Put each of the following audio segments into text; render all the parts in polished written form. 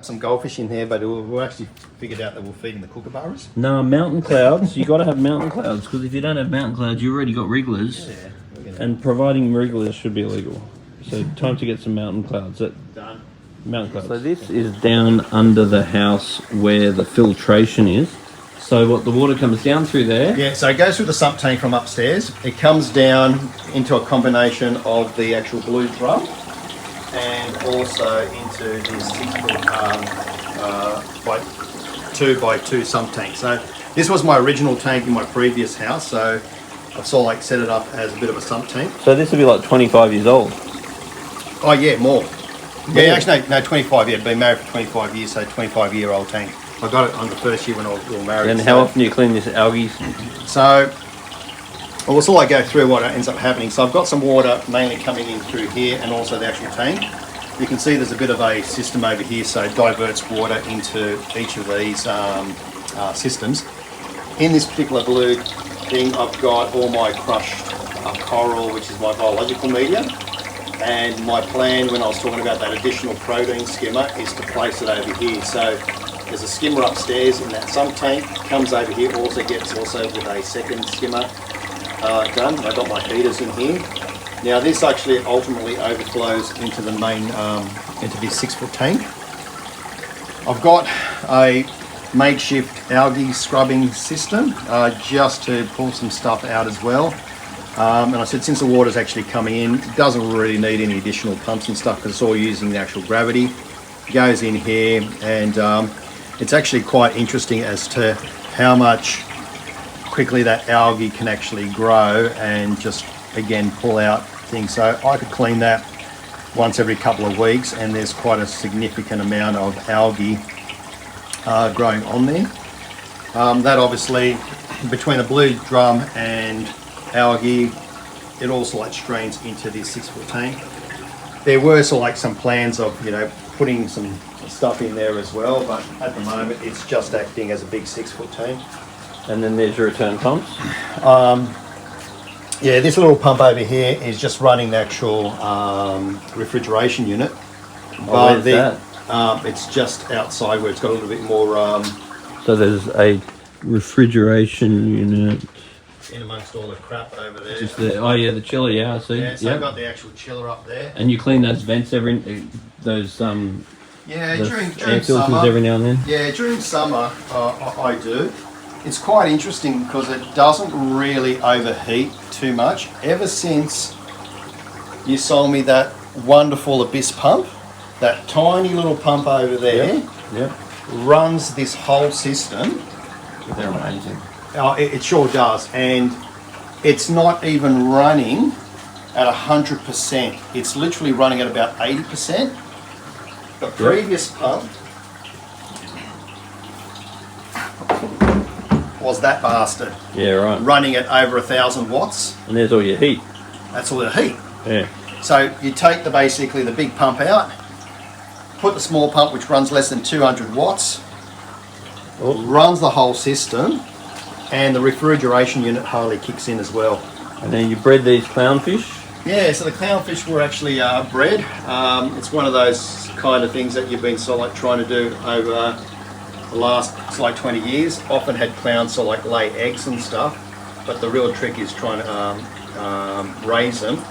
Some goldfish in here, but we actually figured out that we're feeding the kookaburras. No, mountain clouds. You got to have mountain clouds, because if you don't have mountain clouds, you already got wrigglers. Yeah. And providing wrigglers should be illegal. So time to get some mountain clouds. Done. Mountain clouds. So this is down under the house where the filtration is. So what, the water comes down through there? Yeah, so it goes through the sump tank from upstairs. It comes down into a combination of the actual blue drum and also into this 6-foot by 2x2 sump tank. So this was my original tank in my previous house, so I've sort of like set it up as a bit of a sump tank. So this will be like 25 years old? Oh yeah, more. Yeah, actually no, 25, yeah, been married for 25 years, so 25-year-old tank. I got it on the first year when we were married. And how often do you clean this algae? So, I'll also like go through what ends up happening. So I've got some water mainly coming in through here and also the actual tank. You can see there's a bit of a system over here, so it diverts water into each of these systems. In this particular blue thing, I've got all my crushed coral, which is my biological media. And my plan when I was talking about that additional protein skimmer is to place it over here. So there's a skimmer upstairs in that sump tank, comes over here, gets with a second skimmer done. I've got my heaters in here. Now this actually ultimately overflows into the main, into this 6-foot tank. I've got a makeshift algae scrubbing system just to pull some stuff out as well. And I said since the water's actually coming in, it doesn't really need any additional pumps and stuff because it's all using the actual gravity. It goes in here and it's actually quite interesting as to how much quickly that algae can actually grow and just again pull out things. So I could clean that once every couple of weeks and there's quite a significant amount of algae growing on there. That obviously between a blue drum and algae, it also like strains into this 6-foot tank. There were sort of like some plans of putting some stuff in there as well, but at the moment it's just acting as a big 6-foot tank. And then there's your return pumps? Yeah, this little pump over here is just running the actual refrigeration unit. Where's that? It's just outside where it's got a little bit more... So there's a refrigeration unit in amongst all the crap over there. Just the chiller, yeah, I see. Yeah, so I've got the actual chiller up there. And you clean those vents during during air filters summer, every now and then? Yeah, during summer I do. It's quite interesting because it doesn't really overheat too much. Ever since you sold me that wonderful Abyss pump, that tiny little pump over there, runs this whole system. They're amazing. It sure does, and it's not even running at 100%. It's literally running at about 80%. The previous pump was that bastard. Yeah, right. Running at over 1,000 watts. And there's all your heat. That's all the heat. Yeah. So you take basically the big pump out, put the small pump which runs less than 200 watts, runs the whole system, and the refrigeration unit hardly kicks in as well. And then you bred these clownfish? Yeah, so the clownfish were actually bred. It's one of those kind of things that you've been sort of like trying to do over the last 20 years. Often had clowns sort of like lay eggs and stuff, but the real trick is trying to raise them.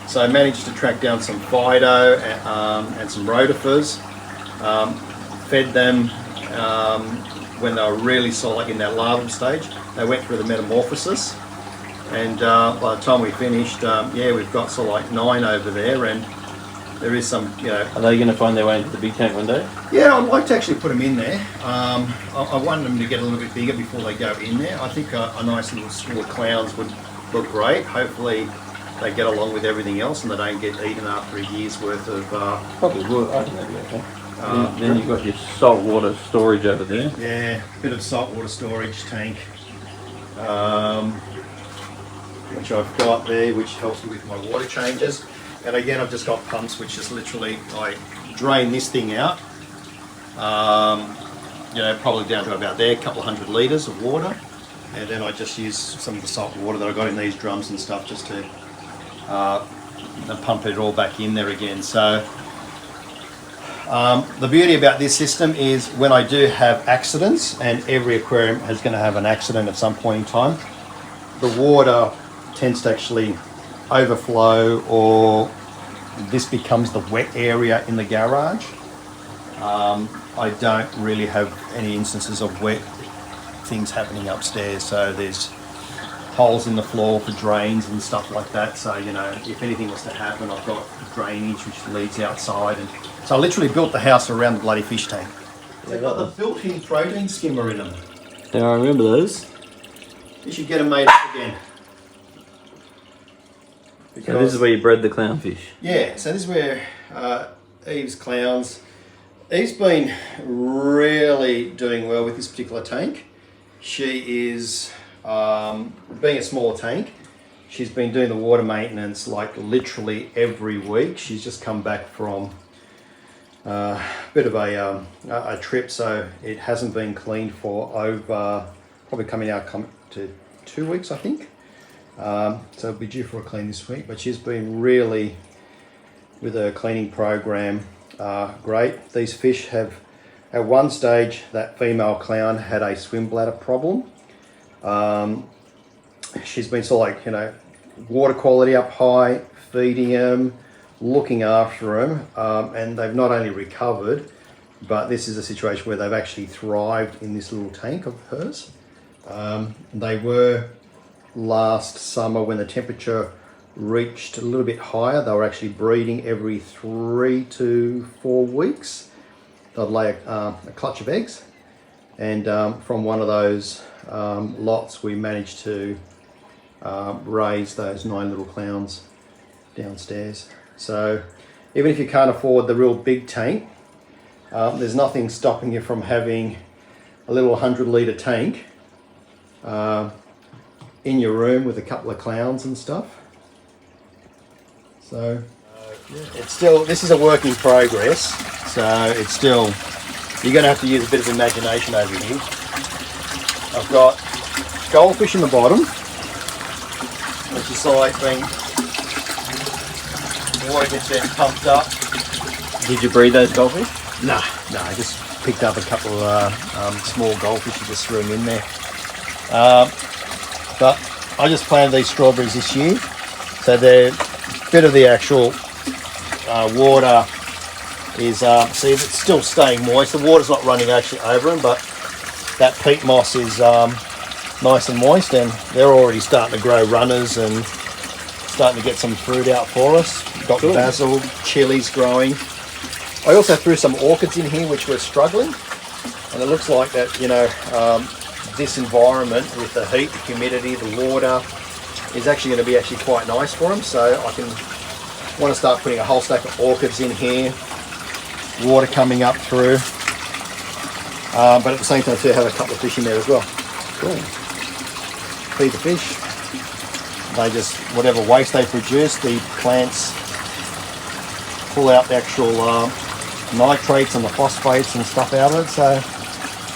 So I managed to track down some Fido and some rotifers, fed them when they were really sort of like in that larval stage. They went through the metamorphosis, and by the time we finished, we've got sort of like 9 over there, and there is some, Are they going to find their way into the big tank one day? Yeah, I'd like to actually put them in there. I want them to get a little bit bigger before they go in there. I think a nice little school of clowns would look great. Hopefully they get along with everything else and they don't get eaten after a year's worth of... Probably would, I think that'd be okay. Then you've got your saltwater storage over there. Yeah, bit of saltwater storage tank, which I've got there, which helps me with my water changes. And again, I've just got pumps, which is literally, I drain this thing out, probably down to about there, a couple of 100 litres of water. And then I just use some of the salt water that I got in these drums and stuff just to pump it all back in there again. So The beauty about this system is when I do have accidents, and every aquarium is going to have an accident at some point in time, the water tends to actually overflow, or this becomes the wet area in the garage. I don't really have any instances of wet things happening upstairs, so there's holes in the floor for drains and stuff like that. So, you know, if anything was to happen, I've got drainage which leads outside. And so I literally built the house around the bloody fish tank. They've got the built-in protein skimmer in them. Yeah, I remember those. You should get them made up again. So this is where you bred the clownfish. Yeah, so this is where Eve's clowns. Eve's been really doing well with this particular tank. She is, being a small tank, she's been doing the water maintenance like literally every week. She's just come back from a bit of a trip, so it hasn't been cleaned for over, probably coming out to 2 weeks, I think. So it'll be due for a clean this week, but she's been really, with her cleaning program, great. These fish have, at one stage, that female clown had a swim bladder problem. She's been sort of like, you know, water quality up high, feeding them, looking after them, and they've not only recovered, but this is a situation where they've actually thrived in this little tank of hers. They were last summer, when the temperature reached a little bit higher, they were actually breeding every 3 to 4 weeks. They'd lay a clutch of eggs, and from one of those lots we managed to raise those 9 little clowns downstairs. So even if you can't afford the real big tank, there's nothing stopping you from having a little 100-litre tank in your room with a couple of clowns and stuff. So it's still, this is a work in progress, so it's still, you're going to have to use a bit of imagination over here. I've got goldfish in the bottom, which is like being, water gets then pumped up. Did you breed those goldfish? No, I just picked up a couple of small goldfish and just threw them in there. But I just planted these strawberries this year, so they're a bit of the actual water is, see, it's still staying moist. The water's not running actually over them, but that peat moss is nice and moist, and they're already starting to grow runners and starting to get some fruit out for us. Got cool. Basil, chilies growing. I also threw some orchids in here which were struggling, and it looks like that, you know, this environment with the heat, the humidity, the water is actually going to be quite nice for them. So I want to start putting a whole stack of orchids in here, water coming up through, but at the same time too have a couple of fish in there as well. Cool. Feed the fish. They just, whatever waste they produce, the plants pull out the actual nitrates and the phosphates and stuff out of it. So,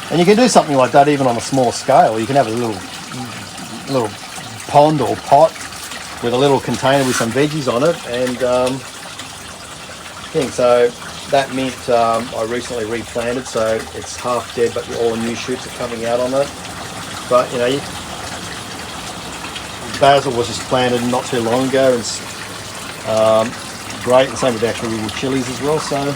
and you can do something like that even on a small scale. You can have a little pond or pot with a little container with some veggies on it, and so that mint I recently replanted, so it's half dead, but all the new shoots are coming out on it. But you know, basil was just planted not too long ago, and it's great, and same with the actual little chilies as well. So